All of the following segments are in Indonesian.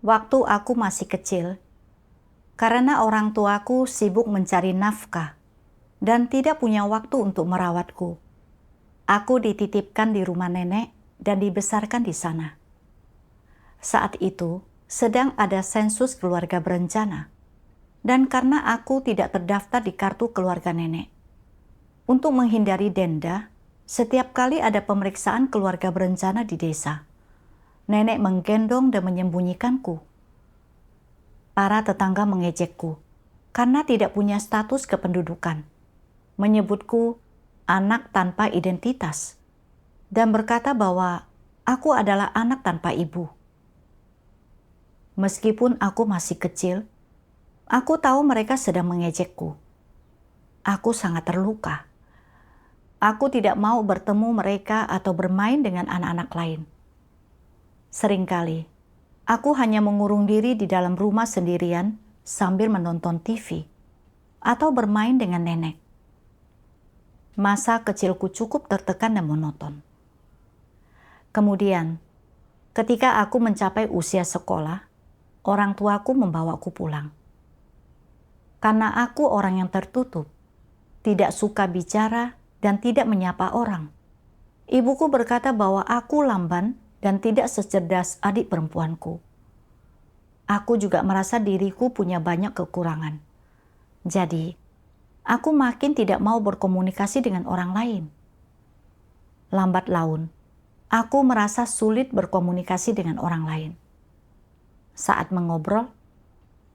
Waktu aku masih kecil, karena orang tuaku sibuk mencari nafkah dan tidak punya waktu untuk merawatku, aku dititipkan di rumah nenek dan dibesarkan di sana. Saat itu, sedang ada sensus keluarga berencana, dan karena aku tidak terdaftar di kartu keluarga nenek, untuk menghindari denda, setiap kali ada pemeriksaan keluarga berencana di desa, nenek menggendong dan menyembunyikanku. Para tetangga mengejekku karena tidak punya status kependudukan, menyebutku anak tanpa identitas, dan berkata bahwa aku adalah anak tanpa ibu. Meskipun aku masih kecil, aku tahu mereka sedang mengejekku. Aku sangat terluka. Aku tidak mau bertemu mereka atau bermain dengan anak-anak lain. Seringkali, aku hanya mengurung diri di dalam rumah sendirian sambil menonton TV atau bermain dengan nenek. Masa kecilku cukup tertekan dan monoton. Kemudian, ketika aku mencapai usia sekolah, orang tuaku membawaku pulang. Karena aku orang yang tertutup, tidak suka bicara dan tidak menyapa orang, ibuku berkata bahwa aku lamban dan tidak secerdas adik perempuanku. Aku juga merasa diriku punya banyak kekurangan. Jadi, aku makin tidak mau berkomunikasi dengan orang lain. Lambat laun, aku merasa sulit berkomunikasi dengan orang lain. Saat mengobrol,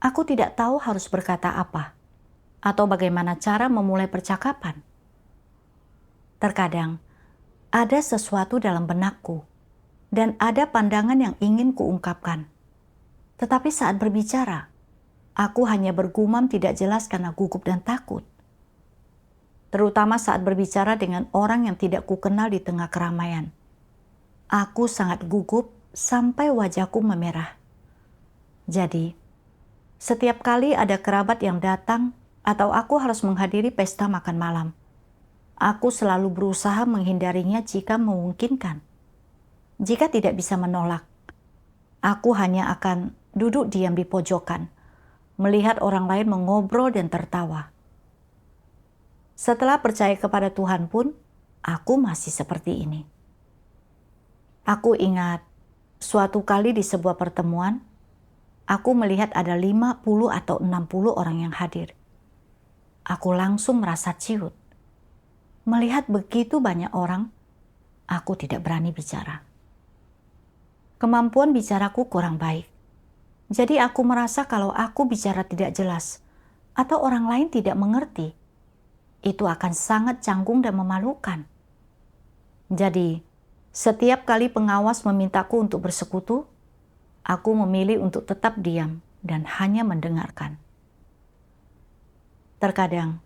aku tidak tahu harus berkata apa atau bagaimana cara memulai percakapan. Terkadang, ada sesuatu dalam benakku dan ada pandangan yang ingin kuungkapkan. Tetapi saat berbicara, aku hanya bergumam tidak jelas karena gugup dan takut. Terutama saat berbicara dengan orang yang tidak kukenal di tengah keramaian. Aku sangat gugup sampai wajahku memerah. Jadi, setiap kali ada kerabat yang datang atau aku harus menghadiri pesta makan malam, aku selalu berusaha menghindarinya jika memungkinkan. Jika tidak bisa menolak, aku hanya akan duduk diam di pojokan, melihat orang lain mengobrol dan tertawa. Setelah percaya kepada Tuhan pun, aku masih seperti ini. Aku ingat suatu kali di sebuah pertemuan, aku melihat ada 50 atau 60 orang yang hadir. Aku langsung merasa ciut. Melihat begitu banyak orang, aku tidak berani bicara. Kemampuan bicaraku kurang baik. Jadi aku merasa kalau aku bicara tidak jelas atau orang lain tidak mengerti, itu akan sangat canggung dan memalukan. Jadi, setiap kali pengawas memintaku untuk bersekutu, aku memilih untuk tetap diam dan hanya mendengarkan. Terkadang,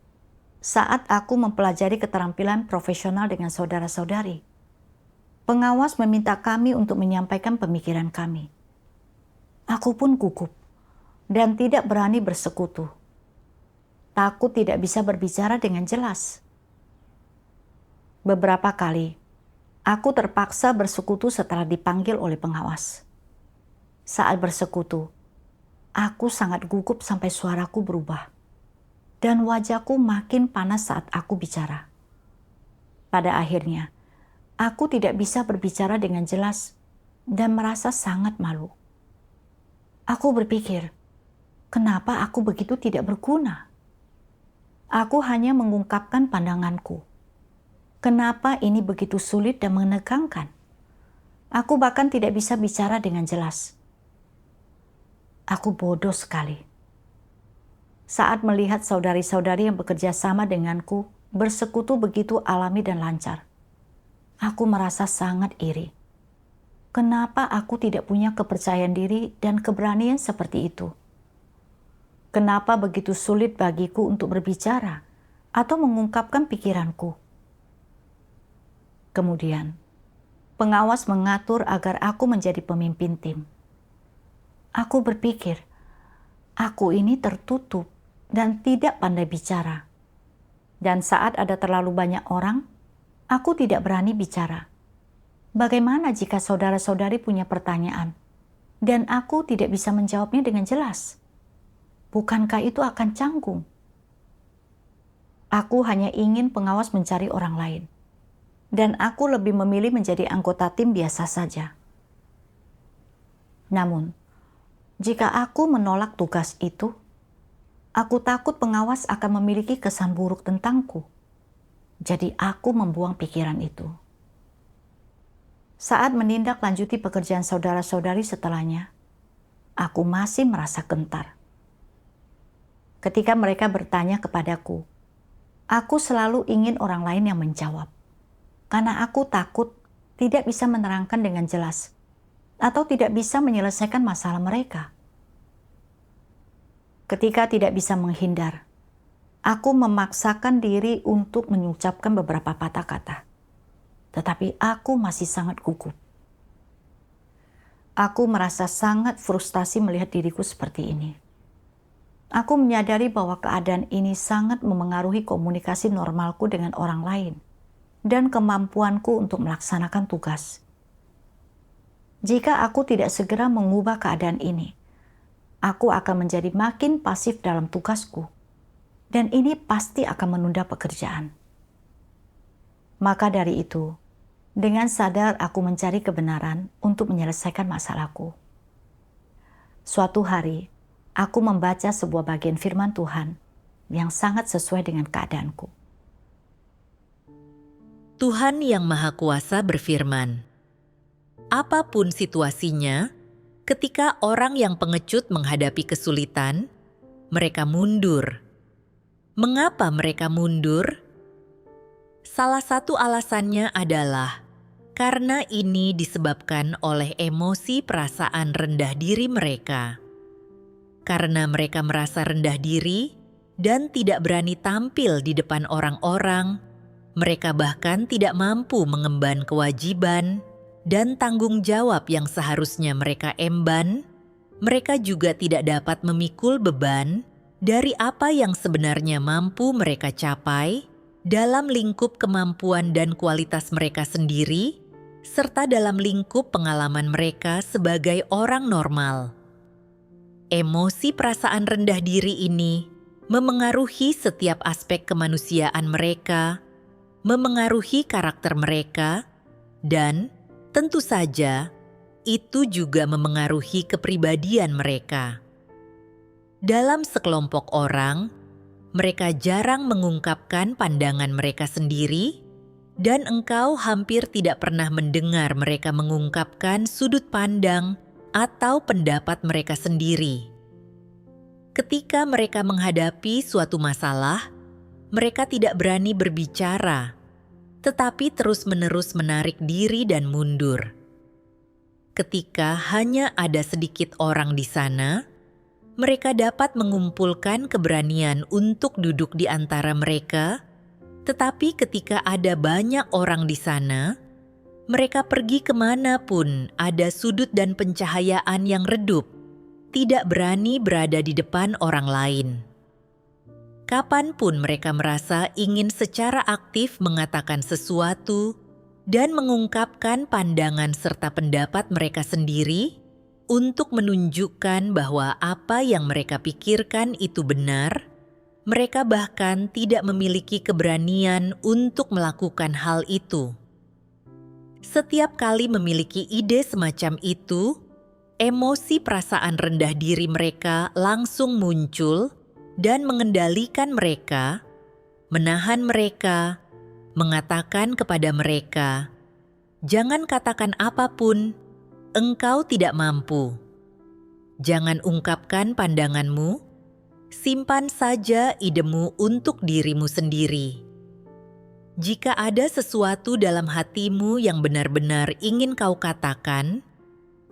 saat aku mempelajari keterampilan profesional dengan saudara-saudari, pengawas meminta kami untuk menyampaikan pemikiran kami. Aku pun gugup dan tidak berani bersekutu. Takut tidak bisa berbicara dengan jelas. Beberapa kali, aku terpaksa bersekutu setelah dipanggil oleh pengawas. Saat bersekutu, aku sangat gugup sampai suaraku berubah. Dan wajahku makin panas saat aku bicara. Pada akhirnya, aku tidak bisa berbicara dengan jelas dan merasa sangat malu. Aku berpikir, kenapa aku begitu tidak berguna? Aku hanya mengungkapkan pandanganku. Kenapa ini begitu sulit dan menegangkan? Aku bahkan tidak bisa bicara dengan jelas. Aku bodoh sekali. Saat melihat saudari-saudari yang bekerja sama denganku bersekutu begitu alami dan lancar, aku merasa sangat iri. Kenapa aku tidak punya kepercayaan diri dan keberanian seperti itu? Kenapa begitu sulit bagiku untuk berbicara atau mengungkapkan pikiranku? Kemudian, pengawas mengatur agar aku menjadi pemimpin tim. Aku berpikir, aku ini tertutup dan tidak pandai bicara. Dan saat ada terlalu banyak orang, aku tidak berani bicara. Bagaimana jika saudara-saudari punya pertanyaan? dan aku tidak bisa menjawabnya dengan jelas. Bukankah itu akan canggung? Aku hanya ingin pengawas mencari orang lain, dan aku lebih memilih menjadi anggota tim biasa saja. Namun, jika aku menolak tugas itu, aku takut pengawas akan memiliki kesan buruk tentangku. Jadi aku membuang pikiran itu. Saat menindaklanjuti pekerjaan saudara-saudari setelahnya, aku masih merasa gentar. Ketika mereka bertanya kepadaku, aku selalu ingin orang lain yang menjawab. Karena aku takut tidak bisa menerangkan dengan jelas atau tidak bisa menyelesaikan masalah mereka. Ketika tidak bisa menghindar, aku memaksakan diri untuk mengucapkan beberapa patah kata. Tetapi aku masih sangat gugup. Aku merasa sangat frustasi melihat diriku seperti ini. Aku menyadari bahwa keadaan ini sangat memengaruhi komunikasi normalku dengan orang lain dan kemampuanku untuk melaksanakan tugas. Jika aku tidak segera mengubah keadaan ini, aku akan menjadi makin pasif dalam tugasku, dan ini pasti akan menunda pekerjaan. Maka dari itu, dengan sadar aku mencari kebenaran untuk menyelesaikan masalahku. Suatu hari, aku membaca sebuah bagian firman Tuhan yang sangat sesuai dengan keadaanku. Tuhan Yang Maha Kuasa berfirman, apapun situasinya, ketika orang yang pengecut menghadapi kesulitan, mereka mundur. Mengapa mereka mundur? Salah satu alasannya adalah karena ini disebabkan oleh emosi perasaan rendah diri mereka. Karena mereka merasa rendah diri dan tidak berani tampil di depan orang-orang, mereka bahkan tidak mampu mengemban kewajiban dan tanggung jawab yang seharusnya mereka emban. Mereka juga tidak dapat memikul beban dari apa yang sebenarnya mampu mereka capai dalam lingkup kemampuan dan kualitas mereka sendiri, serta dalam lingkup pengalaman mereka sebagai orang normal. Emosi perasaan rendah diri ini memengaruhi setiap aspek kemanusiaan mereka, memengaruhi karakter mereka, dan tentu saja itu juga memengaruhi kepribadian mereka. Dalam sekelompok orang, mereka jarang mengungkapkan pandangan mereka sendiri, dan engkau hampir tidak pernah mendengar mereka mengungkapkan sudut pandang atau pendapat mereka sendiri. Ketika mereka menghadapi suatu masalah, mereka tidak berani berbicara, tetapi terus-menerus menarik diri dan mundur. Ketika hanya ada sedikit orang di sana, mereka dapat mengumpulkan keberanian untuk duduk di antara mereka, tetapi ketika ada banyak orang di sana, mereka pergi kemanapun ada sudut dan pencahayaan yang redup, tidak berani berada di depan orang lain. Kapanpun mereka merasa ingin secara aktif mengatakan sesuatu dan mengungkapkan pandangan serta pendapat mereka sendiri, untuk menunjukkan bahwa apa yang mereka pikirkan itu benar, mereka bahkan tidak memiliki keberanian untuk melakukan hal itu. Setiap kali memiliki ide semacam itu, emosi perasaan rendah diri mereka langsung muncul dan mengendalikan mereka, menahan mereka, mengatakan kepada mereka, "Jangan katakan apapun. Engkau tidak mampu. Jangan ungkapkan pandanganmu, simpan saja idemu untuk dirimu sendiri. Jika ada sesuatu dalam hatimu yang benar-benar ingin kau katakan,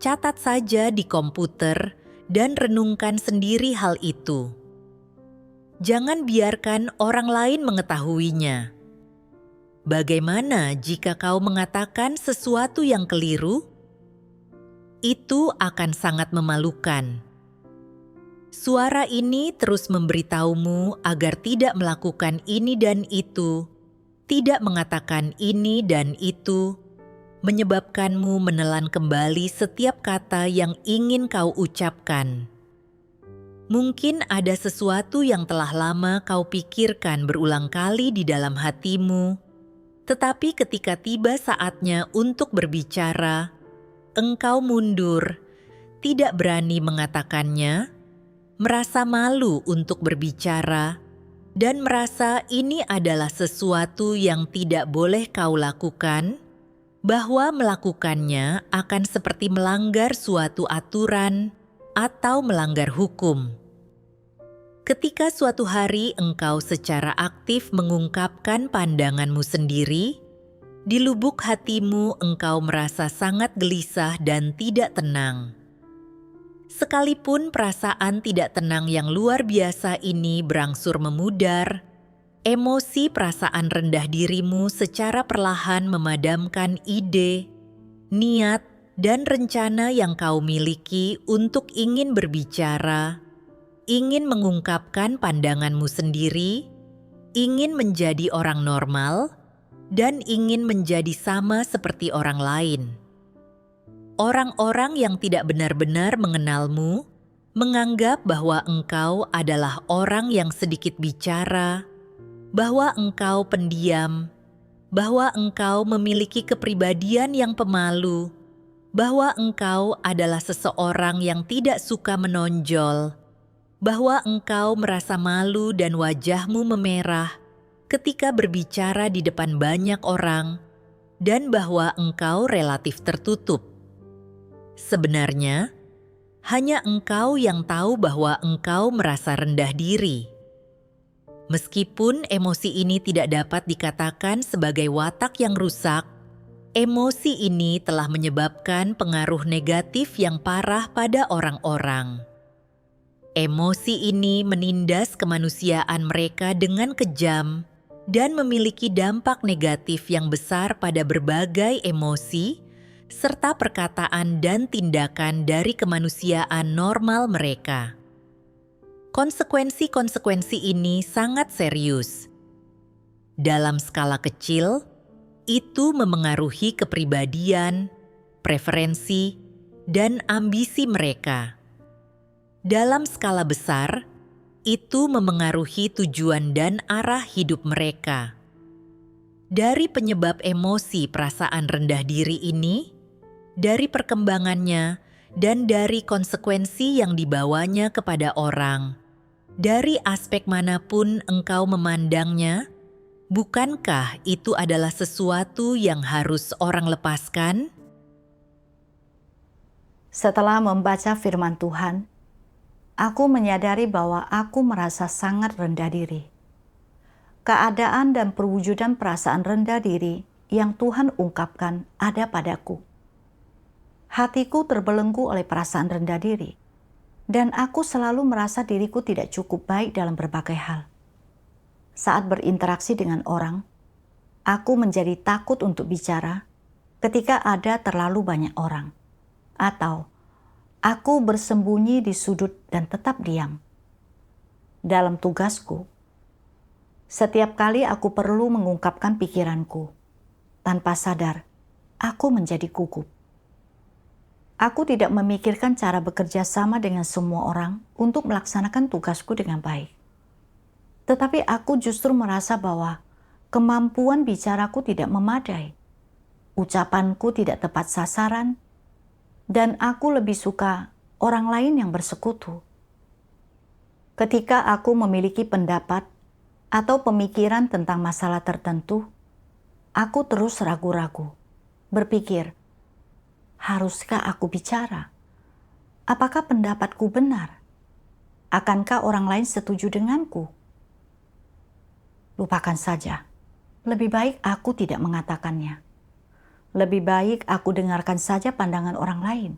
catat saja di komputer dan renungkan sendiri hal itu. Jangan biarkan orang lain mengetahuinya. Bagaimana jika kau mengatakan sesuatu yang keliru? Itu akan sangat memalukan. Suara ini terus memberitahumu agar tidak melakukan ini dan itu, tidak mengatakan ini dan itu, menyebabkanmu menelan kembali setiap kata yang ingin kau ucapkan. Mungkin ada sesuatu yang telah lama kau pikirkan berulang kali di dalam hatimu, tetapi ketika tiba saatnya untuk berbicara, engkau mundur, tidak berani mengatakannya, merasa malu untuk berbicara, dan merasa ini adalah sesuatu yang tidak boleh kau lakukan, bahwa melakukannya akan seperti melanggar suatu aturan atau melanggar hukum. Ketika suatu hari engkau secara aktif mengungkapkan pandanganmu sendiri, di lubuk hatimu engkau merasa sangat gelisah dan tidak tenang. Sekalipun perasaan tidak tenang yang luar biasa ini berangsur memudar, emosi perasaan rendah dirimu secara perlahan memadamkan ide, niat, dan rencana yang kau miliki untuk ingin berbicara, ingin mengungkapkan pandanganmu sendiri, ingin menjadi orang normal, dan ingin menjadi sama seperti orang lain. Orang-orang yang tidak benar-benar mengenalmu menganggap bahwa engkau adalah orang yang sedikit bicara, bahwa engkau pendiam, bahwa engkau memiliki kepribadian yang pemalu, bahwa engkau adalah seseorang yang tidak suka menonjol, bahwa engkau merasa malu dan wajahmu memerah ketika berbicara di depan banyak orang, dan bahwa engkau relatif tertutup. Sebenarnya, hanya engkau yang tahu bahwa engkau merasa rendah diri. Meskipun emosi ini tidak dapat dikatakan sebagai watak yang rusak, emosi ini telah menyebabkan pengaruh negatif yang parah pada orang-orang. Emosi ini menindas kemanusiaan mereka dengan kejam dan memiliki dampak negatif yang besar pada berbagai emosi serta perkataan dan tindakan dari kemanusiaan normal mereka. Konsekuensi-konsekuensi ini sangat serius. Dalam skala kecil, itu memengaruhi kepribadian, preferensi, dan ambisi mereka. Dalam skala besar, itu memengaruhi tujuan dan arah hidup mereka. Dari penyebab emosi perasaan rendah diri ini, dari perkembangannya, dan dari konsekuensi yang dibawanya kepada orang, dari aspek manapun engkau memandangnya, bukankah itu adalah sesuatu yang harus orang lepaskan? Setelah membaca firman Tuhan, aku menyadari bahwa aku merasa sangat rendah diri. Keadaan dan perwujudan perasaan rendah diri yang Tuhan ungkapkan ada padaku. Hatiku terbelenggu oleh perasaan rendah diri, dan aku selalu merasa diriku tidak cukup baik dalam berbagai hal. Saat berinteraksi dengan orang, aku menjadi takut untuk bicara ketika ada terlalu banyak orang, atau aku bersembunyi di sudut dan tetap diam. Dalam tugasku, setiap kali aku perlu mengungkapkan pikiranku, tanpa sadar, aku menjadi gugup. Aku tidak memikirkan cara bekerja sama dengan semua orang untuk melaksanakan tugasku dengan baik. Tetapi aku justru merasa bahwa kemampuan bicaraku tidak memadai, ucapanku tidak tepat sasaran, dan aku lebih suka orang lain yang bersekutu. Ketika aku memiliki pendapat atau pemikiran tentang masalah tertentu, aku terus ragu-ragu, berpikir, haruskah aku bicara? Apakah pendapatku benar? Akankah orang lain setuju denganku? Lupakan saja. Lebih baik aku tidak mengatakannya. Lebih baik aku dengarkan saja pandangan orang lain.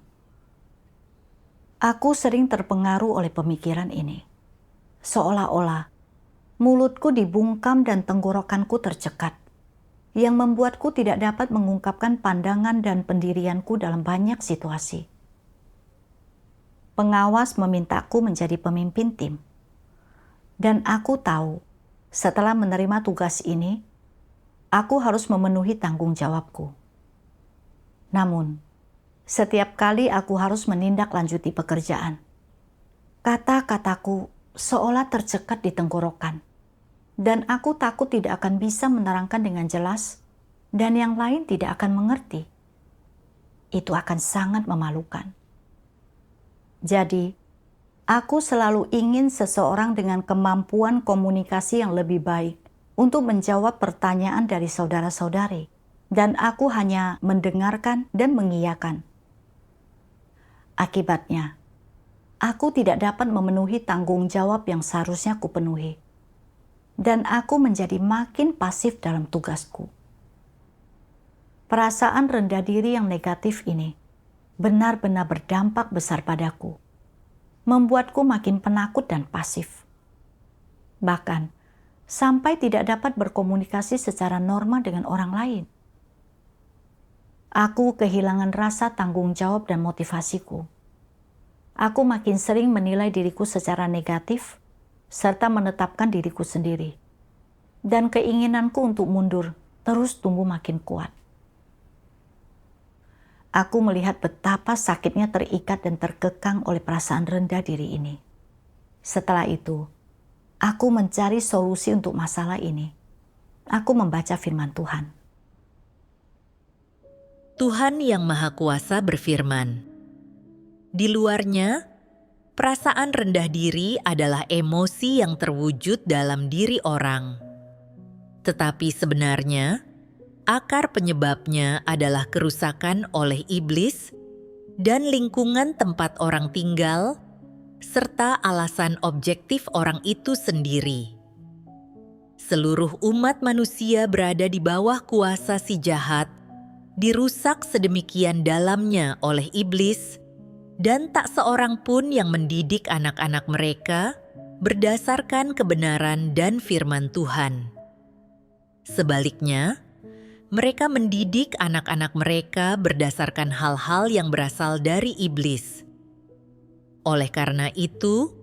Aku sering terpengaruh oleh pemikiran ini. Seolah-olah mulutku dibungkam dan tenggorokanku tercekat, yang membuatku tidak dapat mengungkapkan pandangan dan pendirianku dalam banyak situasi. Pengawas memintaku menjadi pemimpin tim. Dan aku tahu, setelah menerima tugas ini, aku harus memenuhi tanggung jawabku. Namun, setiap kali aku harus menindaklanjuti pekerjaan, kata-kataku seolah tercekat di tenggorokan, dan aku takut tidak akan bisa menerangkan dengan jelas, dan yang lain tidak akan mengerti. Itu akan sangat memalukan. Jadi, aku selalu ingin seseorang dengan kemampuan komunikasi yang lebih baik untuk menjawab pertanyaan dari saudara-saudari, dan aku hanya mendengarkan dan mengiyakan. Akibatnya, aku tidak dapat memenuhi tanggung jawab yang seharusnya kupenuhi, dan aku menjadi makin pasif dalam tugasku. Perasaan rendah diri yang negatif ini benar-benar berdampak besar padaku, membuatku makin penakut dan pasif. Bahkan, sampai tidak dapat berkomunikasi secara normal dengan orang lain. Aku kehilangan rasa tanggung jawab dan motivasiku. Aku makin sering menilai diriku secara negatif, serta menetapkan diriku sendiri. Dan keinginanku untuk mundur terus tumbuh makin kuat. Aku melihat betapa sakitnya terikat dan terkekang oleh perasaan rendah diri ini. Setelah itu, aku mencari solusi untuk masalah ini. Aku membaca firman Tuhan. Tuhan Yang Maha Kuasa berfirman, "Di luarnya, perasaan rendah diri adalah emosi yang terwujud dalam diri orang. Tetapi sebenarnya, akar penyebabnya adalah kerusakan oleh iblis dan lingkungan tempat orang tinggal, serta alasan objektif orang itu sendiri. Seluruh umat manusia berada di bawah kuasa si jahat, dirusak sedemikian dalamnya oleh iblis, dan tak seorang pun yang mendidik anak-anak mereka berdasarkan kebenaran dan firman Tuhan. Sebaliknya, mereka mendidik anak-anak mereka berdasarkan hal-hal yang berasal dari iblis. Oleh karena itu,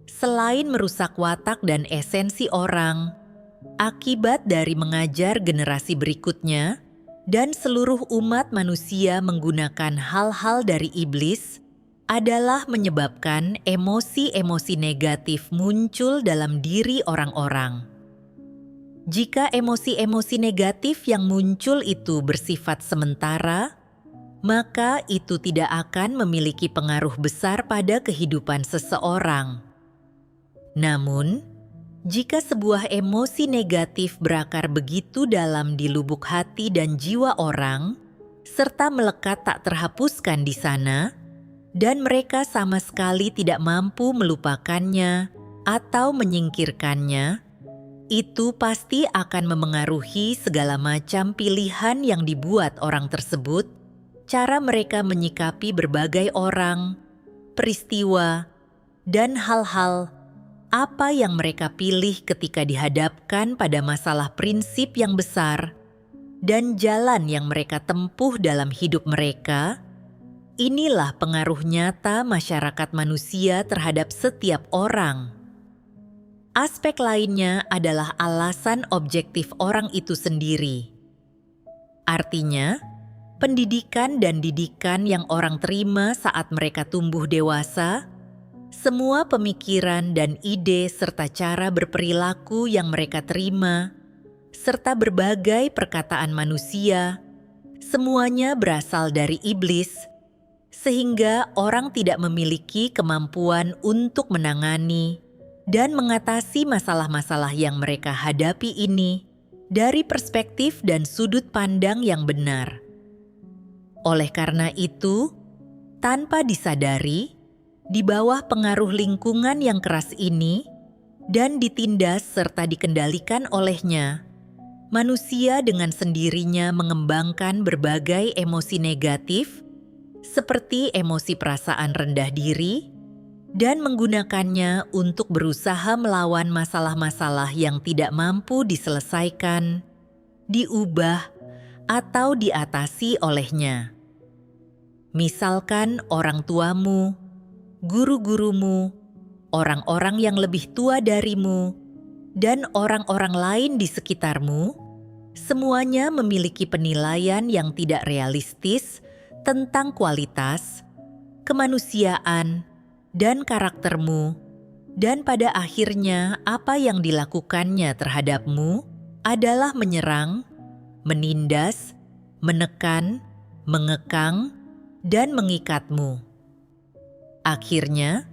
selain merusak watak dan esensi orang, akibat dari mengajar generasi berikutnya dan seluruh umat manusia menggunakan hal-hal dari iblis adalah menyebabkan emosi-emosi negatif muncul dalam diri orang-orang. Jika emosi-emosi negatif yang muncul itu bersifat sementara, maka itu tidak akan memiliki pengaruh besar pada kehidupan seseorang. Namun, jika sebuah emosi negatif berakar begitu dalam di lubuk hati dan jiwa orang, serta melekat tak terhapuskan di sana, dan mereka sama sekali tidak mampu melupakannya atau menyingkirkannya, itu pasti akan memengaruhi segala macam pilihan yang dibuat orang tersebut, cara mereka menyikapi berbagai orang, peristiwa, dan hal-hal apa yang mereka pilih ketika dihadapkan pada masalah prinsip yang besar dan jalan yang mereka tempuh dalam hidup mereka. Inilah pengaruh nyata masyarakat manusia terhadap setiap orang. Aspek lainnya adalah alasan objektif orang itu sendiri. Artinya, pendidikan dan didikan yang orang terima saat mereka tumbuh dewasa, semua pemikiran dan ide serta cara berperilaku yang mereka terima, serta berbagai perkataan manusia, semuanya berasal dari iblis, sehingga orang tidak memiliki kemampuan untuk menangani dan mengatasi masalah-masalah yang mereka hadapi ini dari perspektif dan sudut pandang yang benar. Oleh karena itu, tanpa disadari, di bawah pengaruh lingkungan yang keras ini dan ditindas serta dikendalikan olehnya, manusia dengan sendirinya mengembangkan berbagai emosi negatif seperti emosi perasaan rendah diri dan menggunakannya untuk berusaha melawan masalah-masalah yang tidak mampu diselesaikan, diubah, atau diatasi olehnya. Misalkan orang tuamu, guru-gurumu, orang-orang yang lebih tua darimu, dan orang-orang lain di sekitarmu, semuanya memiliki penilaian yang tidak realistis tentang kualitas, kemanusiaan, dan karaktermu, dan pada akhirnya apa yang dilakukannya terhadapmu adalah menyerang, menindas, menekan, mengekang, dan mengikatmu. Akhirnya,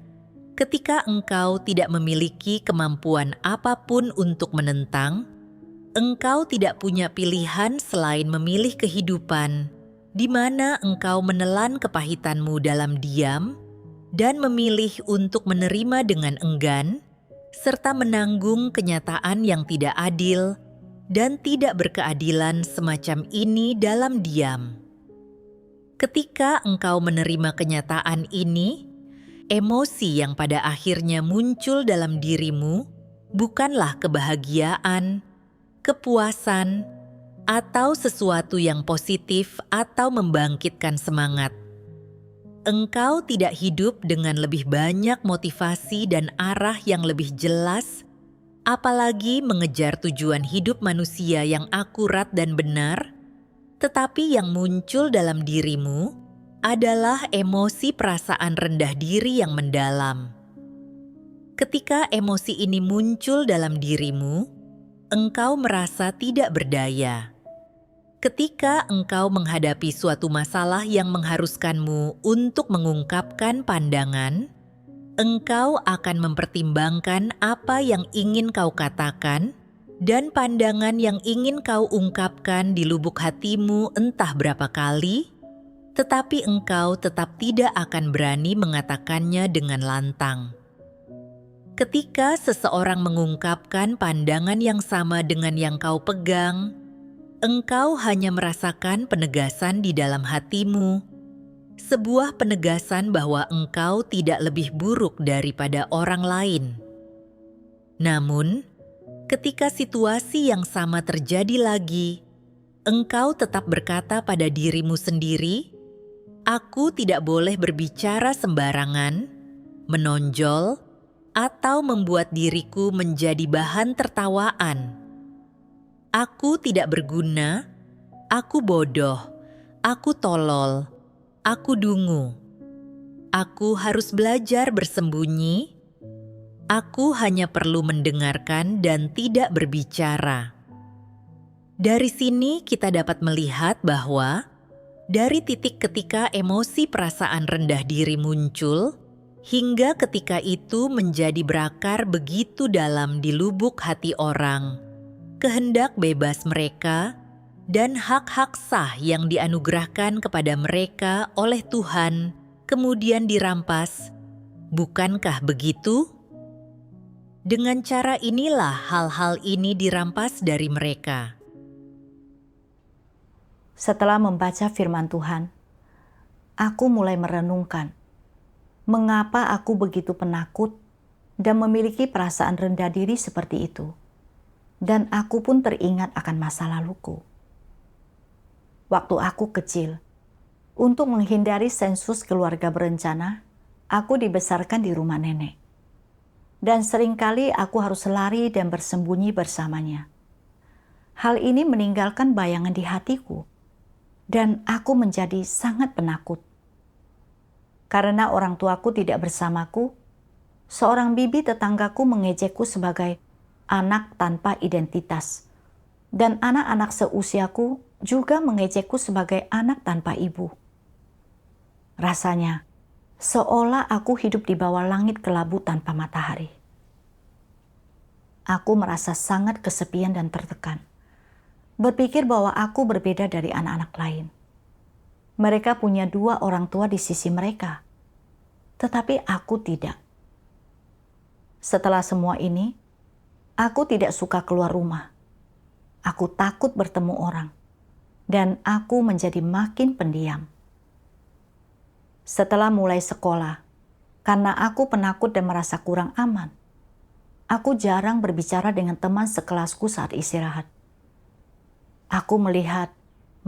ketika engkau tidak memiliki kemampuan apapun untuk menentang, engkau tidak punya pilihan selain memilih kehidupan di mana engkau menelan kepahitanmu dalam diam dan memilih untuk menerima dengan enggan, serta menanggung kenyataan yang tidak adil dan tidak berkeadilan semacam ini dalam diam. Ketika engkau menerima kenyataan ini, emosi yang pada akhirnya muncul dalam dirimu bukanlah kebahagiaan, kepuasan, atau sesuatu yang positif atau membangkitkan semangat. Engkau tidak hidup dengan lebih banyak motivasi dan arah yang lebih jelas, apalagi mengejar tujuan hidup manusia yang akurat dan benar, tetapi yang muncul dalam dirimu adalah emosi perasaan rendah diri yang mendalam. Ketika emosi ini muncul dalam dirimu, engkau merasa tidak berdaya. Ketika engkau menghadapi suatu masalah yang mengharuskanmu untuk mengungkapkan pandangan, engkau akan mempertimbangkan apa yang ingin kau katakan dan pandangan yang ingin kau ungkapkan di lubuk hatimu entah berapa kali, tetapi engkau tetap tidak akan berani mengatakannya dengan lantang. Ketika seseorang mengungkapkan pandangan yang sama dengan yang kau pegang, engkau hanya merasakan penegasan di dalam hatimu, sebuah penegasan bahwa engkau tidak lebih buruk daripada orang lain. Namun, ketika situasi yang sama terjadi lagi, engkau tetap berkata pada dirimu sendiri, "Aku tidak boleh berbicara sembarangan, menonjol, atau membuat diriku menjadi bahan tertawaan. Aku tidak berguna, aku bodoh, aku tolol, aku dungu. Aku harus belajar bersembunyi, aku hanya perlu mendengarkan dan tidak berbicara." Dari sini kita dapat melihat bahwa dari titik ketika emosi perasaan rendah diri muncul, hingga ketika itu menjadi berakar begitu dalam di lubuk hati orang, kehendak bebas mereka dan hak-hak sah yang dianugerahkan kepada mereka oleh Tuhan kemudian dirampas. Bukankah begitu? Dengan cara inilah hal-hal ini dirampas dari mereka. Setelah membaca firman Tuhan, aku mulai merenungkan mengapa aku begitu penakut dan memiliki perasaan rendah diri seperti itu. Dan aku pun teringat akan masa laluku. Waktu aku kecil, untuk menghindari sensus keluarga berencana, aku dibesarkan di rumah nenek. Dan seringkali aku harus lari dan bersembunyi bersamanya. Hal ini meninggalkan bayangan di hatiku, dan aku menjadi sangat penakut. Karena orang tuaku tidak bersamaku, seorang bibi tetanggaku mengejekku sebagai anak tanpa identitas, dan anak-anak seusiaku juga mengejekku sebagai anak tanpa ibu. Rasanya seolah aku hidup di bawah langit kelabu tanpa matahari. Aku merasa sangat kesepian dan tertekan, berpikir bahwa aku berbeda dari anak-anak lain. Mereka punya 2 orang tua di sisi mereka, tetapi aku tidak. Setelah semua ini, aku tidak suka keluar rumah. Aku takut bertemu orang, dan aku menjadi makin pendiam. Setelah mulai sekolah, karena aku penakut dan merasa kurang aman, aku jarang berbicara dengan teman sekelasku saat istirahat. Aku melihat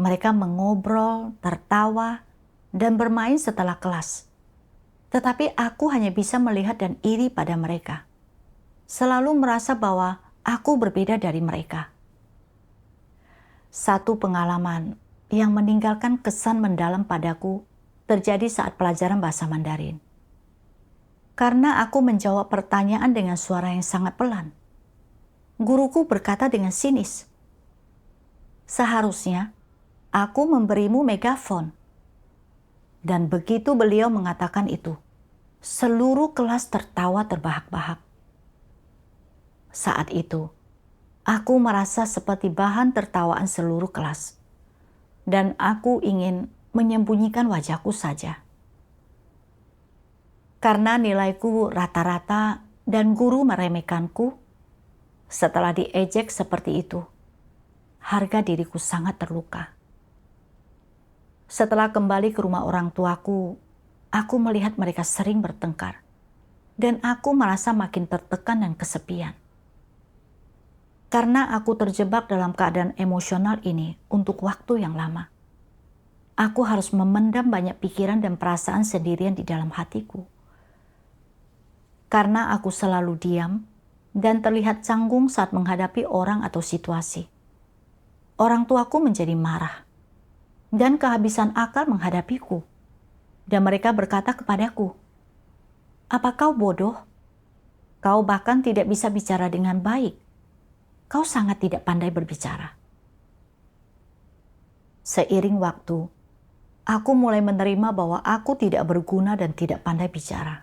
mereka mengobrol, tertawa, dan bermain setelah kelas. Tetapi aku hanya bisa melihat dan iri pada mereka. Selalu merasa bahwa aku berbeda dari mereka. Satu pengalaman yang meninggalkan kesan mendalam padaku terjadi saat pelajaran bahasa Mandarin. Karena aku menjawab pertanyaan dengan suara yang sangat pelan. Guruku berkata dengan sinis, "Seharusnya aku memberimu megafon." Dan begitu beliau mengatakan itu, seluruh kelas tertawa terbahak-bahak. Saat itu, aku merasa seperti bahan tertawaan seluruh kelas. Dan aku ingin menyembunyikan wajahku saja. Karena nilaiku rata-rata dan guru meremehkanku, setelah diejek seperti itu, harga diriku sangat terluka. Setelah kembali ke rumah orang tuaku, aku melihat mereka sering bertengkar, dan aku merasa makin tertekan dan kesepian. Karena aku terjebak dalam keadaan emosional ini untuk waktu yang lama. Aku harus memendam banyak pikiran dan perasaan sendirian di dalam hatiku. Karena aku selalu diam dan terlihat canggung saat menghadapi orang atau situasi. Orang tuaku menjadi marah dan kehabisan akal menghadapiku. Dan mereka berkata kepadaku, "Apa kau bodoh? Kau bahkan tidak bisa bicara dengan baik. Kau sangat tidak pandai berbicara." Seiring waktu, aku mulai menerima bahwa aku tidak berguna dan tidak pandai bicara.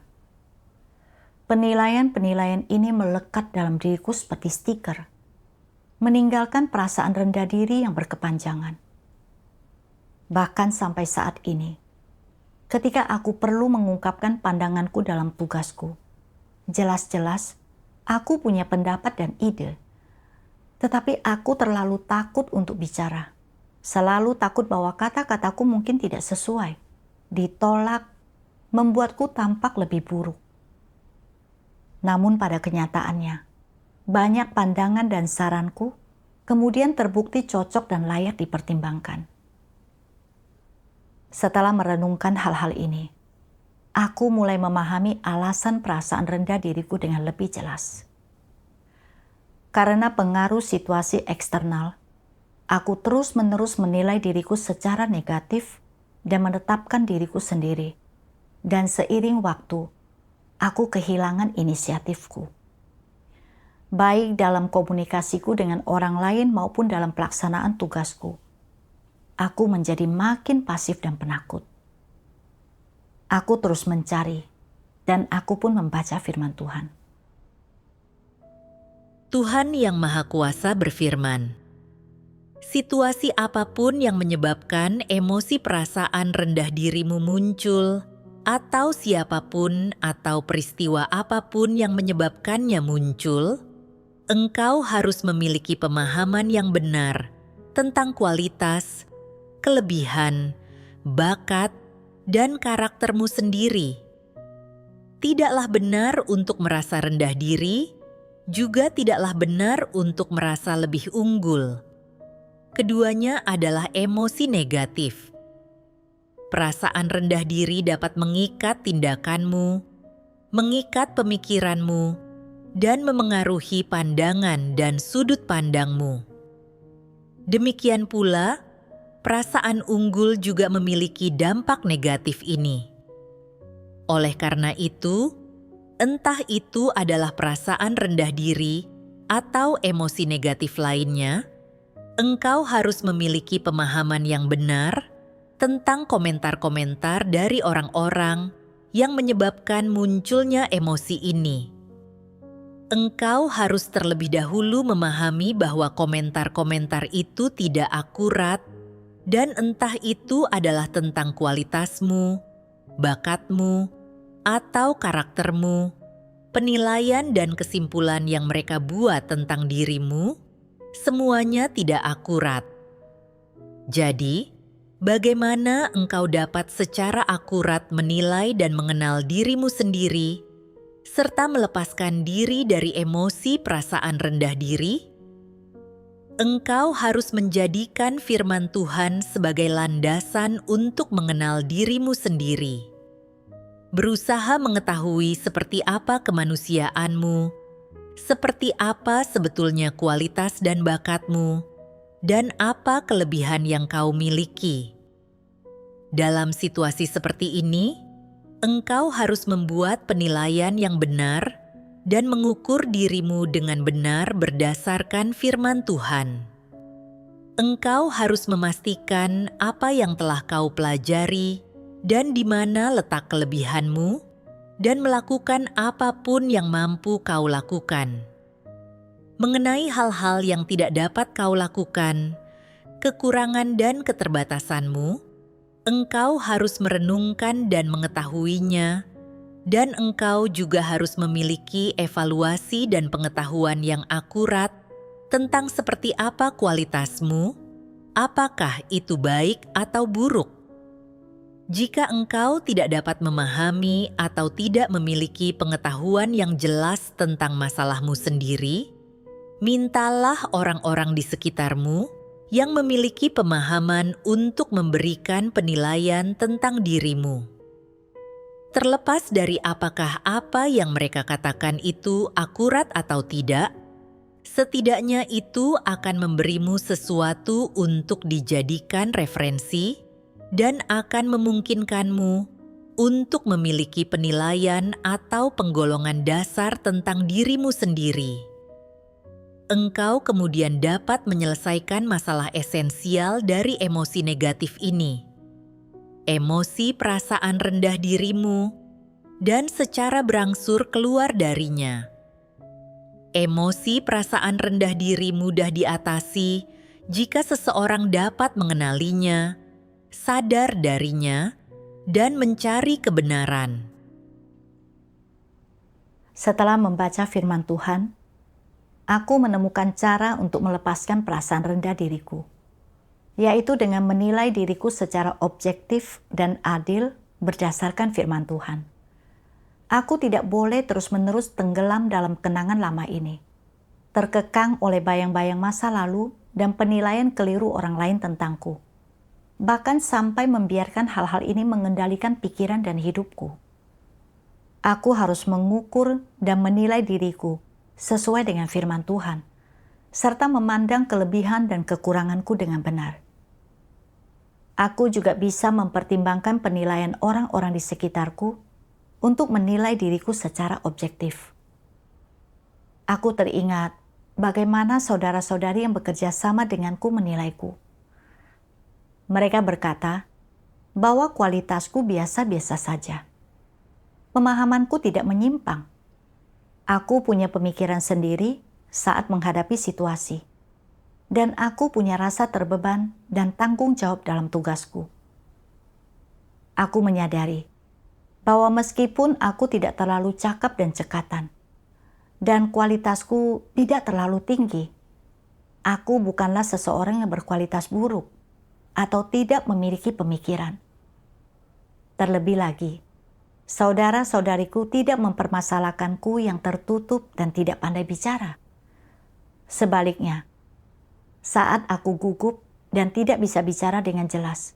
Penilaian-penilaian ini melekat dalam diriku seperti stiker, meninggalkan perasaan rendah diri yang berkepanjangan. Bahkan sampai saat ini, ketika aku perlu mengungkapkan pandanganku dalam tugasku, jelas-jelas aku punya pendapat dan ide. Tetapi aku terlalu takut untuk bicara. Selalu takut bahwa kata-kataku mungkin tidak sesuai, ditolak, membuatku tampak lebih buruk. Namun pada kenyataannya, banyak pandangan dan saranku kemudian terbukti cocok dan layak dipertimbangkan. Setelah merenungkan hal-hal ini, aku mulai memahami alasan perasaan rendah diriku dengan lebih jelas. Karena pengaruh situasi eksternal, aku terus-menerus menilai diriku secara negatif dan menetapkan diriku sendiri. Dan seiring waktu, aku kehilangan inisiatifku. Baik dalam komunikasiku dengan orang lain maupun dalam pelaksanaan tugasku. Aku menjadi makin pasif dan penakut. Aku terus mencari, dan aku pun membaca firman Tuhan. Tuhan Yang Maha Kuasa berfirman, "Situasi apapun yang menyebabkan emosi perasaan rendah dirimu muncul, atau siapapun atau peristiwa apapun yang menyebabkannya muncul, engkau harus memiliki pemahaman yang benar tentang kualitas, kelebihan, bakat, dan karaktermu sendiri. Tidaklah benar untuk merasa rendah diri, juga tidaklah benar untuk merasa lebih unggul. Keduanya adalah emosi negatif. Perasaan rendah diri dapat mengikat tindakanmu, mengikat pemikiranmu, dan memengaruhi pandangan dan sudut pandangmu. Demikian pula, perasaan unggul juga memiliki dampak negatif ini. Oleh karena itu, entah itu adalah perasaan rendah diri atau emosi negatif lainnya, engkau harus memiliki pemahaman yang benar tentang komentar-komentar dari orang-orang yang menyebabkan munculnya emosi ini. Engkau harus terlebih dahulu memahami bahwa komentar-komentar itu tidak akurat, dan entah itu adalah tentang kualitasmu, bakatmu, atau karaktermu, penilaian dan kesimpulan yang mereka buat tentang dirimu, semuanya tidak akurat. Jadi, bagaimana engkau dapat secara akurat menilai dan mengenal dirimu sendiri, serta melepaskan diri dari emosi perasaan rendah diri? Engkau harus menjadikan firman Tuhan sebagai landasan untuk mengenal dirimu sendiri. Berusaha mengetahui seperti apa kemanusiaanmu, seperti apa sebetulnya kualitas dan bakatmu, dan apa kelebihan yang kau miliki. Dalam situasi seperti ini, engkau harus membuat penilaian yang benar dan mengukur dirimu dengan benar berdasarkan firman Tuhan. Engkau harus memastikan apa yang telah kau pelajari dan di mana letak kelebihanmu, dan melakukan apapun yang mampu kau lakukan. Mengenai hal-hal yang tidak dapat kau lakukan, kekurangan dan keterbatasanmu, engkau harus merenungkan dan mengetahuinya, dan engkau juga harus memiliki evaluasi dan pengetahuan yang akurat tentang seperti apa kualitasmu, apakah itu baik atau buruk. Jika engkau tidak dapat memahami atau tidak memiliki pengetahuan yang jelas tentang masalahmu sendiri, mintalah orang-orang di sekitarmu yang memiliki pemahaman untuk memberikan penilaian tentang dirimu. Terlepas dari apakah apa yang mereka katakan itu akurat atau tidak, setidaknya itu akan memberimu sesuatu untuk dijadikan referensi dan akan memungkinkanmu untuk memiliki penilaian atau penggolongan dasar tentang dirimu sendiri. Engkau kemudian dapat menyelesaikan masalah esensial dari emosi negatif ini, emosi perasaan rendah dirimu, dan secara berangsur keluar darinya. Emosi perasaan rendah diri mudah diatasi jika seseorang dapat mengenalinya, sadar darinya, dan mencari kebenaran. Setelah membaca firman Tuhan, aku menemukan cara untuk melepaskan perasaan rendah diriku, yaitu dengan menilai diriku secara objektif dan adil berdasarkan firman Tuhan. Aku tidak boleh terus-menerus tenggelam dalam kenangan lama ini, terkekang oleh bayang-bayang masa lalu dan penilaian keliru orang lain tentangku, bahkan sampai membiarkan hal-hal ini mengendalikan pikiran dan hidupku. Aku harus mengukur dan menilai diriku sesuai dengan firman Tuhan, serta memandang kelebihan dan kekuranganku dengan benar. Aku juga bisa mempertimbangkan penilaian orang-orang di sekitarku untuk menilai diriku secara objektif. Aku teringat bagaimana saudara-saudari yang bekerja sama denganku menilaiku. Mereka berkata bahwa kualitasku biasa-biasa saja. Pemahamanku tidak menyimpang. Aku punya pemikiran sendiri saat menghadapi situasi, dan aku punya rasa terbeban dan tanggung jawab dalam tugasku. Aku menyadari bahwa meskipun aku tidak terlalu cakap dan cekatan, dan kualitasku tidak terlalu tinggi, aku bukanlah seseorang yang berkualitas buruk atau tidak memiliki pemikiran. Terlebih lagi, saudara-saudariku tidak mempermasalahkanku yang tertutup dan tidak pandai bicara. Sebaliknya, saat aku gugup dan tidak bisa bicara dengan jelas,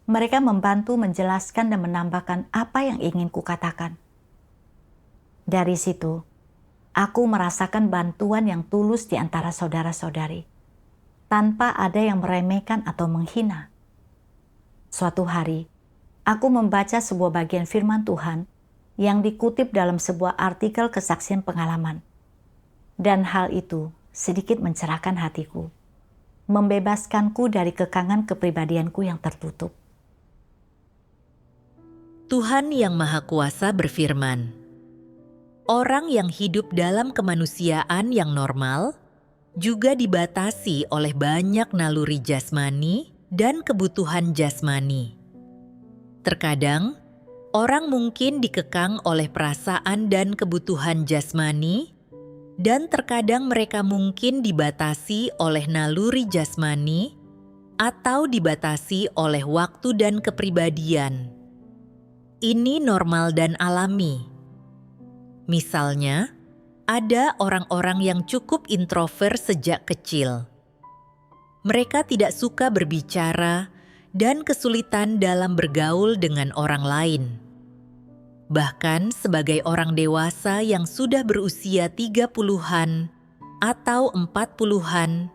mereka membantu menjelaskan dan menambahkan apa yang ingin kukatakan. Dari situ, aku merasakan bantuan yang tulus di antara saudara-saudari, tanpa ada yang meremehkan atau menghina. Suatu hari, aku membaca sebuah bagian firman Tuhan yang dikutip dalam sebuah artikel kesaksian pengalaman. Dan hal itu sedikit mencerahkan hatiku, membebaskanku dari kekangan kepribadianku yang tertutup. Tuhan Yang Maha Kuasa berfirman, orang yang hidup dalam kemanusiaan yang normal juga dibatasi oleh banyak naluri jasmani dan kebutuhan jasmani. Terkadang, orang mungkin dikekang oleh perasaan dan kebutuhan jasmani, dan terkadang mereka mungkin dibatasi oleh naluri jasmani atau dibatasi oleh waktu dan kepribadian. Ini normal dan alami. Misalnya, ada orang-orang yang cukup introvert sejak kecil. Mereka tidak suka berbicara dan kesulitan dalam bergaul dengan orang lain. Bahkan sebagai orang dewasa yang sudah berusia 30-an atau 40-an,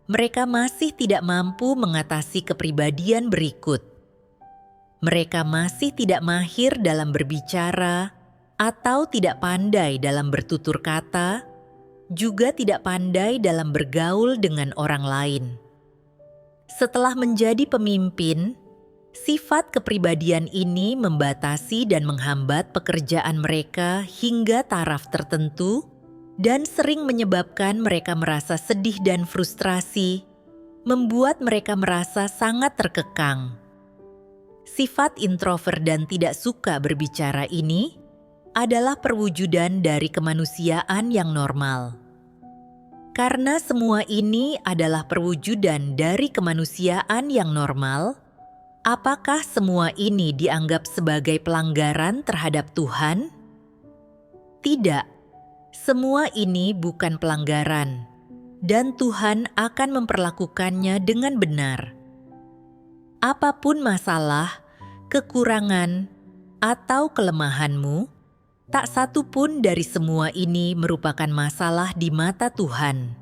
mereka masih tidak mampu mengatasi kepribadian berikut. Mereka masih tidak mahir dalam berbicara atau tidak pandai dalam bertutur kata, juga tidak pandai dalam bergaul dengan orang lain. Setelah menjadi pemimpin, sifat kepribadian ini membatasi dan menghambat pekerjaan mereka hingga taraf tertentu dan sering menyebabkan mereka merasa sedih dan frustrasi, membuat mereka merasa sangat terkekang. Sifat introvert dan tidak suka berbicara ini adalah perwujudan dari kemanusiaan yang normal. Karena semua ini adalah perwujudan dari kemanusiaan yang normal, apakah semua ini dianggap sebagai pelanggaran terhadap Tuhan? Tidak, semua ini bukan pelanggaran, dan Tuhan akan memperlakukannya dengan benar. Apapun masalah, kekurangan, atau kelemahanmu, tak satu pun dari semua ini merupakan masalah di mata Tuhan.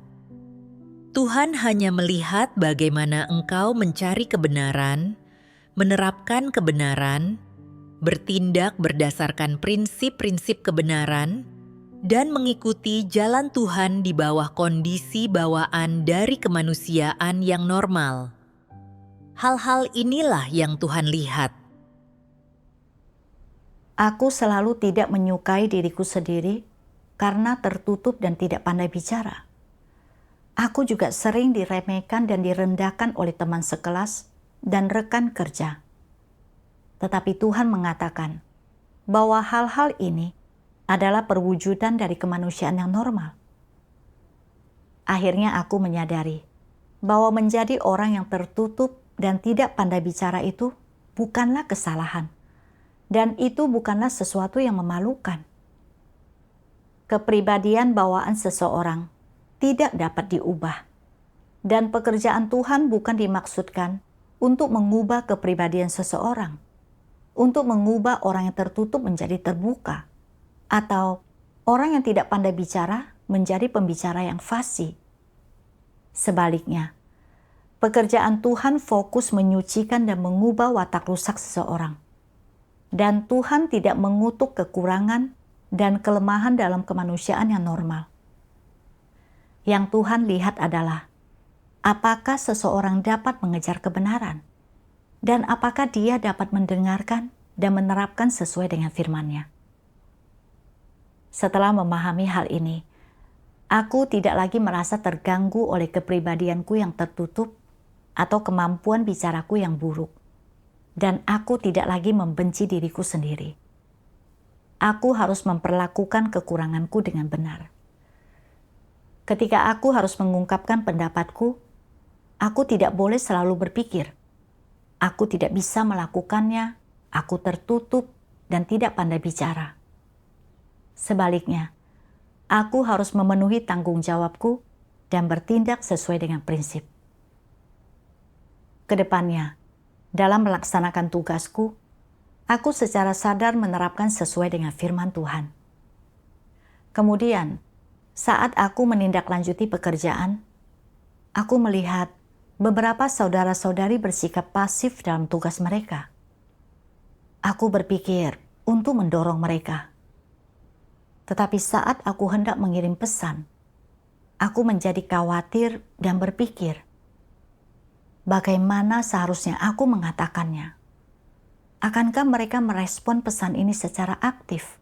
Tuhan hanya melihat bagaimana engkau mencari kebenaran, menerapkan kebenaran, bertindak berdasarkan prinsip-prinsip kebenaran, dan mengikuti jalan Tuhan di bawah kondisi bawaan dari kemanusiaan yang normal. Hal-hal inilah yang Tuhan lihat. Aku selalu tidak menyukai diriku sendiri karena tertutup dan tidak pandai bicara. Aku juga sering diremehkan dan direndahkan oleh teman sekelas dan rekan kerja. Tetapi Tuhan mengatakan bahwa hal-hal ini adalah perwujudan dari kemanusiaan yang normal. Akhirnya aku menyadari bahwa menjadi orang yang tertutup dan tidak pandai bicara itu bukanlah kesalahan. Dan itu bukanlah sesuatu yang memalukan. Kepribadian bawaan seseorang tidak dapat diubah. Dan pekerjaan Tuhan bukan dimaksudkan untuk mengubah kepribadian seseorang, untuk mengubah orang yang tertutup menjadi terbuka, atau orang yang tidak pandai bicara menjadi pembicara yang fasih. Sebaliknya, pekerjaan Tuhan fokus menyucikan dan mengubah watak rusak seseorang. Dan Tuhan tidak mengutuk kekurangan dan kelemahan dalam kemanusiaan yang normal. Yang Tuhan lihat adalah apakah seseorang dapat mengejar kebenaran dan apakah dia dapat mendengarkan dan menerapkan sesuai dengan firman-Nya. Setelah memahami hal ini, aku tidak lagi merasa terganggu oleh kepribadianku yang tertutup atau kemampuan bicaraku yang buruk. Dan aku tidak lagi membenci diriku sendiri. Aku harus memperlakukan kekuranganku dengan benar. Ketika aku harus mengungkapkan pendapatku, aku tidak boleh selalu berpikir, aku tidak bisa melakukannya, aku tertutup dan tidak pandai bicara. Sebaliknya, aku harus memenuhi tanggung jawabku dan bertindak sesuai dengan prinsip. Kedepannya, dalam melaksanakan tugasku, aku secara sadar menerapkan sesuai dengan firman Tuhan. Kemudian, saat aku menindaklanjuti pekerjaan, aku melihat beberapa saudara-saudari bersikap pasif dalam tugas mereka. Aku berpikir untuk mendorong mereka. Tetapi saat aku hendak mengirim pesan, aku menjadi khawatir dan berpikir, bagaimana seharusnya aku mengatakannya? Akankah mereka merespon pesan ini secara aktif?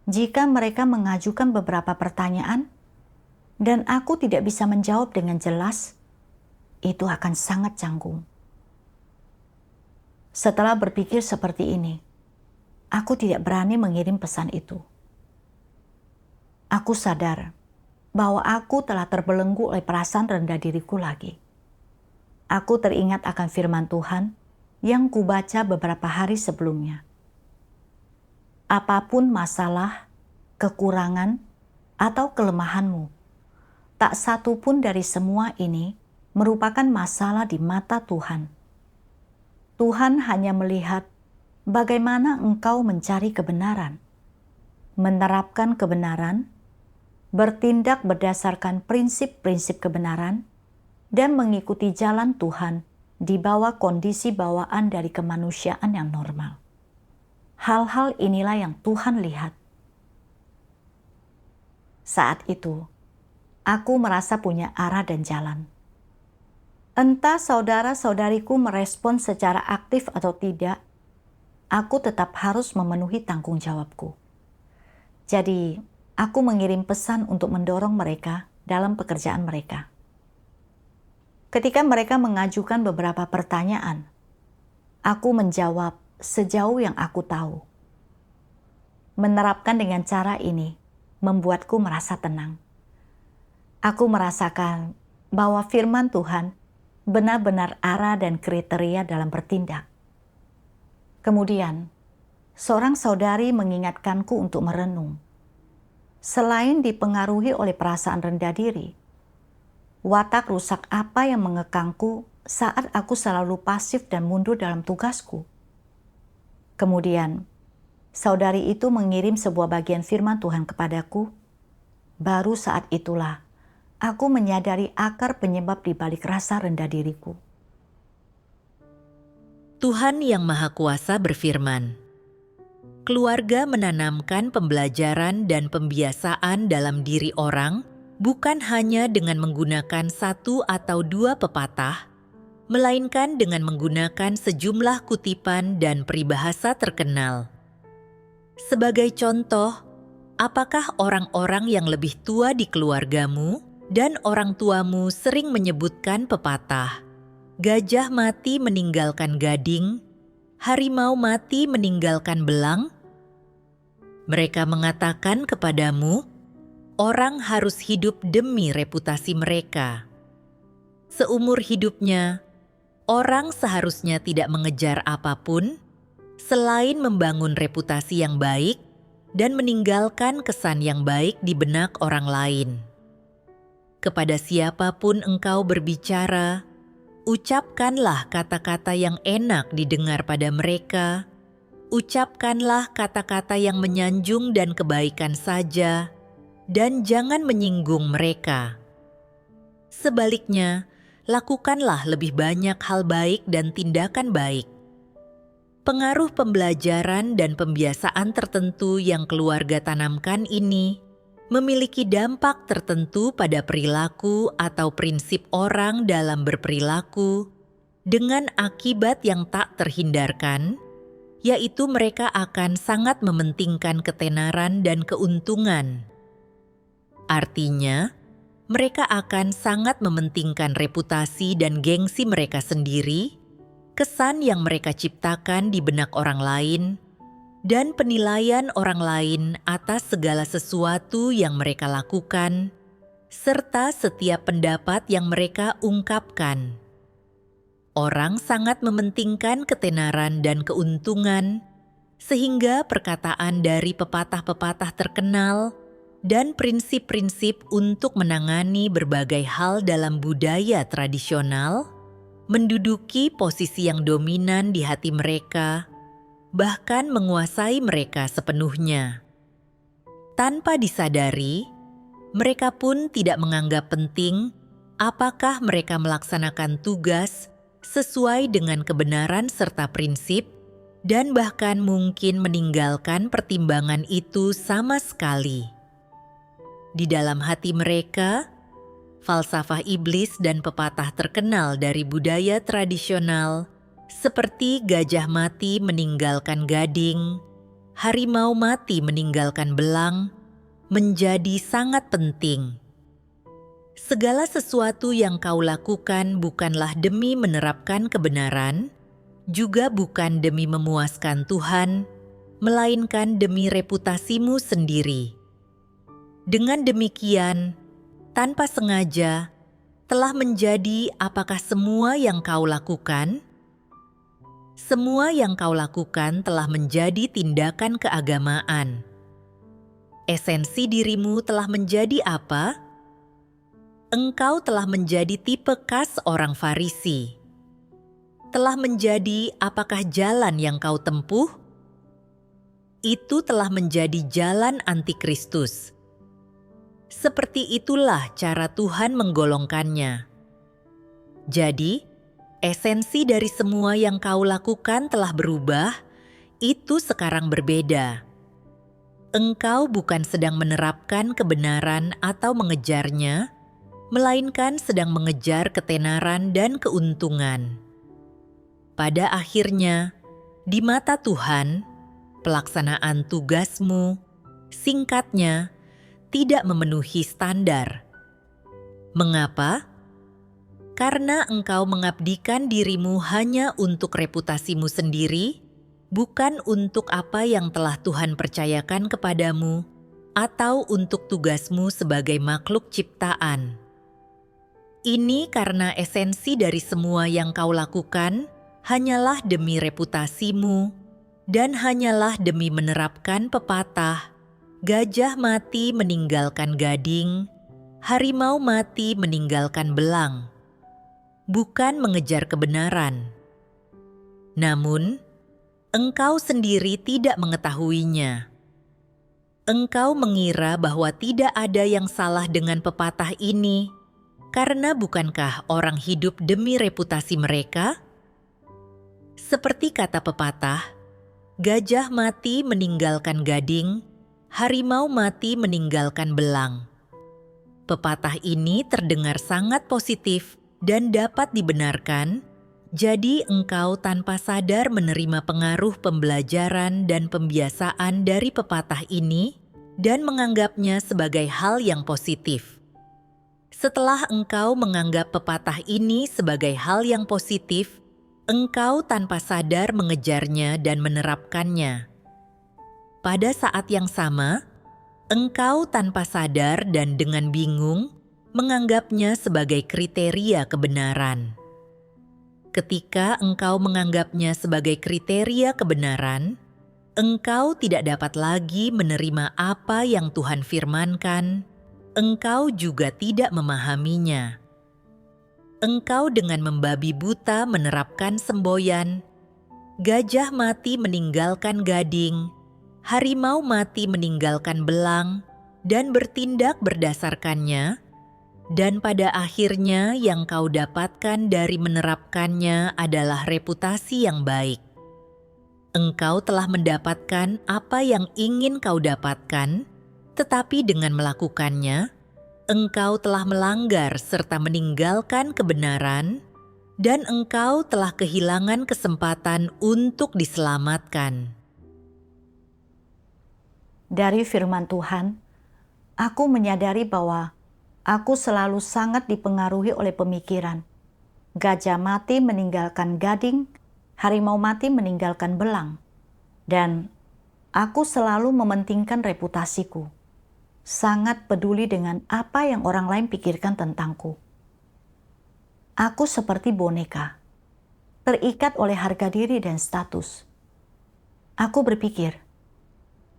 Jika mereka mengajukan beberapa pertanyaan dan aku tidak bisa menjawab dengan jelas, itu akan sangat canggung. Setelah berpikir seperti ini, aku tidak berani mengirim pesan itu. Aku sadar bahwa aku telah terbelenggu oleh perasaan rendah diriku lagi. Aku teringat akan firman Tuhan yang kubaca beberapa hari sebelumnya. Apapun masalah, kekurangan, atau kelemahanmu, tak satu pun dari semua ini merupakan masalah di mata Tuhan. Tuhan hanya melihat bagaimana engkau mencari kebenaran, menerapkan kebenaran, bertindak berdasarkan prinsip-prinsip kebenaran, dan mengikuti jalan Tuhan di bawah kondisi bawaan dari kemanusiaan yang normal. Hal-hal inilah yang Tuhan lihat. Saat itu, aku merasa punya arah dan jalan. Entah saudara-saudariku merespon secara aktif atau tidak, aku tetap harus memenuhi tanggung jawabku. Jadi, aku mengirim pesan untuk mendorong mereka dalam pekerjaan mereka. Ketika mereka mengajukan beberapa pertanyaan, aku menjawab sejauh yang aku tahu. Menerapkan dengan cara ini membuatku merasa tenang. Aku merasakan bahwa firman Tuhan benar-benar arah dan kriteria dalam bertindak. Kemudian, seorang saudari mengingatkanku untuk merenung. Selain dipengaruhi oleh perasaan rendah diri, watak rusak apa yang mengekangku saat aku selalu pasif dan mundur dalam tugasku? Kemudian, saudari itu mengirim sebuah bagian firman Tuhan kepadaku. Baru saat itulah aku menyadari akar penyebab di balik rasa rendah diriku. Tuhan Yang Maha Kuasa berfirman, keluarga menanamkan pembelajaran dan pembiasaan dalam diri orang bukan hanya dengan menggunakan 1 atau 2 pepatah, melainkan dengan menggunakan sejumlah kutipan dan peribahasa terkenal. Sebagai contoh, apakah orang-orang yang lebih tua di keluargamu dan orang tuamu sering menyebutkan pepatah, gajah mati meninggalkan gading, harimau mati meninggalkan belang? Mereka mengatakan kepadamu, orang harus hidup demi reputasi mereka. Seumur hidupnya, orang seharusnya tidak mengejar apapun selain membangun reputasi yang baik dan meninggalkan kesan yang baik di benak orang lain. Kepada siapapun engkau berbicara, ucapkanlah kata-kata yang enak didengar pada mereka. Ucapkanlah kata-kata yang menyanjung dan kebaikan saja, dan jangan menyinggung mereka. Sebaliknya, lakukanlah lebih banyak hal baik dan tindakan baik. Pengaruh pembelajaran dan pembiasaan tertentu yang keluarga tanamkan ini memiliki dampak tertentu pada perilaku atau prinsip orang dalam berperilaku dengan akibat yang tak terhindarkan, yaitu mereka akan sangat mementingkan ketenaran dan keuntungan. Artinya, mereka akan sangat mementingkan reputasi dan gengsi mereka sendiri, kesan yang mereka ciptakan di benak orang lain, dan penilaian orang lain atas segala sesuatu yang mereka lakukan, serta setiap pendapat yang mereka ungkapkan. Orang sangat mementingkan ketenaran dan keuntungan, sehingga perkataan dari pepatah-pepatah terkenal dan prinsip-prinsip untuk menangani berbagai hal dalam budaya tradisional menduduki posisi yang dominan di hati mereka, bahkan menguasai mereka sepenuhnya. Tanpa disadari, mereka pun tidak menganggap penting apakah mereka melaksanakan tugas sesuai dengan kebenaran serta prinsip, dan bahkan mungkin meninggalkan pertimbangan itu sama sekali. Di dalam hati mereka, falsafah iblis dan pepatah terkenal dari budaya tradisional seperti gajah mati meninggalkan gading, harimau mati meninggalkan belang, menjadi sangat penting. Segala sesuatu yang kau lakukan bukanlah demi menerapkan kebenaran, juga bukan demi memuaskan Tuhan, melainkan demi reputasimu sendiri. Dengan demikian, tanpa sengaja, telah menjadi apakah semua yang kau lakukan? Semua yang kau lakukan telah menjadi tindakan keagamaan. Esensi dirimu telah menjadi apa? Engkau telah menjadi tipe khas orang Farisi. Telah menjadi apakah jalan yang kau tempuh? Itu telah menjadi jalan antikristus. Seperti itulah cara Tuhan menggolongkannya. Jadi, esensi dari semua yang kau lakukan telah berubah, itu sekarang berbeda. Engkau bukan sedang menerapkan kebenaran atau mengejarnya, melainkan sedang mengejar ketenaran dan keuntungan. Pada akhirnya, di mata Tuhan, pelaksanaan tugasmu, singkatnya, tidak memenuhi standar. Mengapa? Karena engkau mengabdikan dirimu hanya untuk reputasimu sendiri, bukan untuk apa yang telah Tuhan percayakan kepadamu, atau untuk tugasmu sebagai makhluk ciptaan. Ini karena esensi dari semua yang kau lakukan hanyalah demi reputasimu, dan hanyalah demi menerapkan pepatah, gajah mati meninggalkan gading, harimau mati meninggalkan belang. Bukan mengejar kebenaran. Namun, engkau sendiri tidak mengetahuinya. Engkau mengira bahwa tidak ada yang salah dengan pepatah ini, karena bukankah orang hidup demi reputasi mereka? Seperti kata pepatah, gajah mati meninggalkan gading, harimau mati meninggalkan belang. Pepatah ini terdengar sangat positif dan dapat dibenarkan, jadi engkau tanpa sadar menerima pengaruh pembelajaran dan pembiasaan dari pepatah ini dan menganggapnya sebagai hal yang positif. Setelah engkau menganggap pepatah ini sebagai hal yang positif, engkau tanpa sadar mengejarnya dan menerapkannya. Pada saat yang sama, engkau tanpa sadar dan dengan bingung menganggapnya sebagai kriteria kebenaran. Ketika engkau menganggapnya sebagai kriteria kebenaran, engkau tidak dapat lagi menerima apa yang Tuhan firmankan. Engkau juga tidak memahaminya. Engkau dengan membabi buta menerapkan semboyan, gajah mati meninggalkan gading, harimau mati meninggalkan belang, dan bertindak berdasarkannya. Dan pada akhirnya yang kau dapatkan dari menerapkannya adalah reputasi yang baik. Engkau telah mendapatkan apa yang ingin kau dapatkan, tetapi dengan melakukannya, engkau telah melanggar serta meninggalkan kebenaran, dan engkau telah kehilangan kesempatan untuk diselamatkan. Dari firman Tuhan, aku menyadari bahwa aku selalu sangat dipengaruhi oleh pemikiran. Gajah mati meninggalkan gading, harimau mati meninggalkan belang. Dan aku selalu mementingkan reputasiku. Sangat peduli dengan apa yang orang lain pikirkan tentangku. Aku seperti boneka, terikat oleh harga diri dan status. Aku berpikir,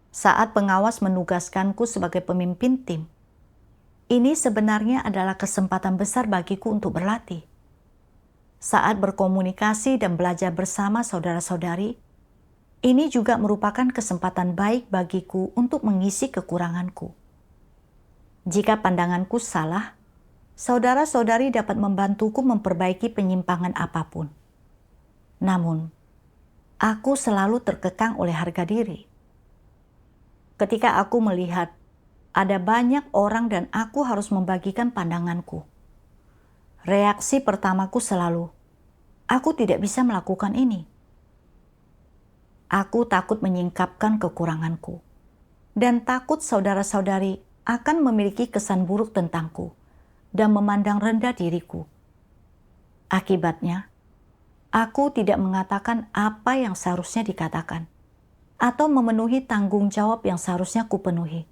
saat pengawas menugaskanku sebagai pemimpin tim, ini sebenarnya adalah kesempatan besar bagiku untuk berlatih. Saat berkomunikasi dan belajar bersama saudara-saudari, ini juga merupakan kesempatan baik bagiku untuk mengisi kekuranganku. Jika pandanganku salah, saudara-saudari dapat membantuku memperbaiki penyimpangan apapun. Namun, aku selalu terkekang oleh harga diri. Ketika aku melihat ada banyak orang dan aku harus membagikan pandanganku, reaksi pertamaku selalu, aku tidak bisa melakukan ini. Aku takut menyingkapkan kekuranganku, dan takut saudara-saudari akan memiliki kesan buruk tentangku dan memandang rendah diriku. Akibatnya, aku tidak mengatakan apa yang seharusnya dikatakan, atau memenuhi tanggung jawab yang seharusnya kupenuhi,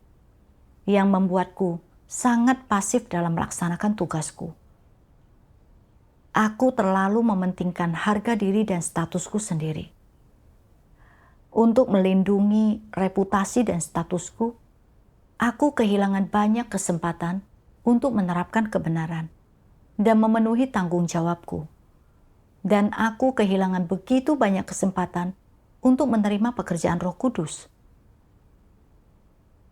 yang membuatku sangat pasif dalam melaksanakan tugasku. Aku terlalu mementingkan harga diri dan statusku sendiri. Untuk melindungi reputasi dan statusku, aku kehilangan banyak kesempatan untuk menerapkan kebenaran dan memenuhi tanggung jawabku. Dan aku kehilangan begitu banyak kesempatan untuk menerima pekerjaan Roh Kudus.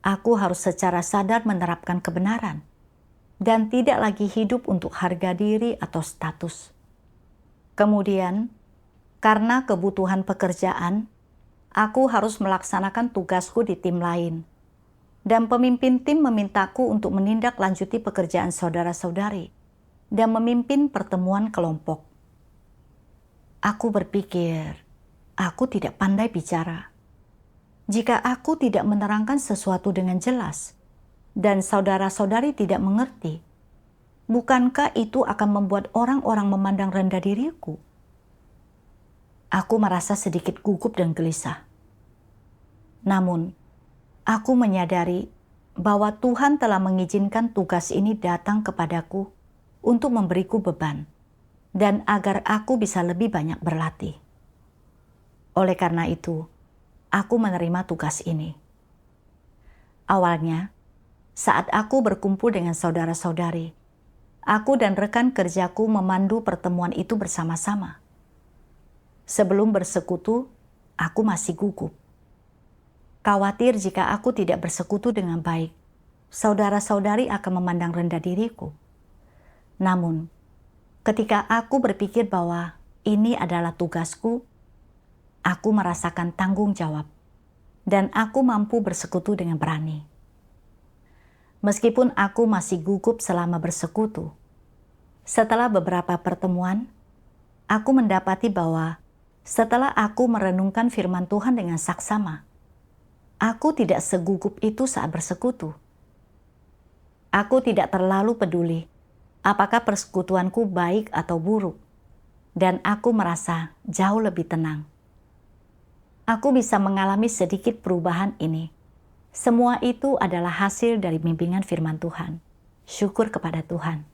Aku harus secara sadar menerapkan kebenaran dan tidak lagi hidup untuk harga diri atau status. Kemudian, karena kebutuhan pekerjaan, aku harus melaksanakan tugasku di tim lain. Dan pemimpin tim memintaku untuk menindaklanjuti pekerjaan saudara-saudari dan memimpin pertemuan kelompok. Aku berpikir, aku tidak pandai bicara. Jika aku tidak menerangkan sesuatu dengan jelas, dan saudara-saudari tidak mengerti, bukankah itu akan membuat orang-orang memandang rendah diriku? Aku merasa sedikit gugup dan gelisah. Namun, aku menyadari bahwa Tuhan telah mengizinkan tugas ini datang kepadaku untuk memberiku beban, dan agar aku bisa lebih banyak berlatih. Oleh karena itu, aku menerima tugas ini. Awalnya, saat aku berkumpul dengan saudara-saudari, aku dan rekan kerjaku memandu pertemuan itu bersama-sama. Sebelum bersekutu, aku masih gugup. Khawatir jika aku tidak bersekutu dengan baik, saudara-saudari akan memandang rendah diriku. Namun, ketika aku berpikir bahwa ini adalah tugasku, aku merasakan tanggung jawab, dan aku mampu bersekutu dengan berani. Meskipun aku masih gugup selama bersekutu, setelah beberapa pertemuan, aku mendapati bahwa setelah aku merenungkan firman Tuhan dengan saksama, aku tidak segugup itu saat bersekutu. Aku tidak terlalu peduli apakah persekutuanku baik atau buruk, dan aku merasa jauh lebih tenang. Aku bisa mengalami sedikit perubahan ini. Semua itu adalah hasil dari bimbingan firman Tuhan. Syukur kepada Tuhan.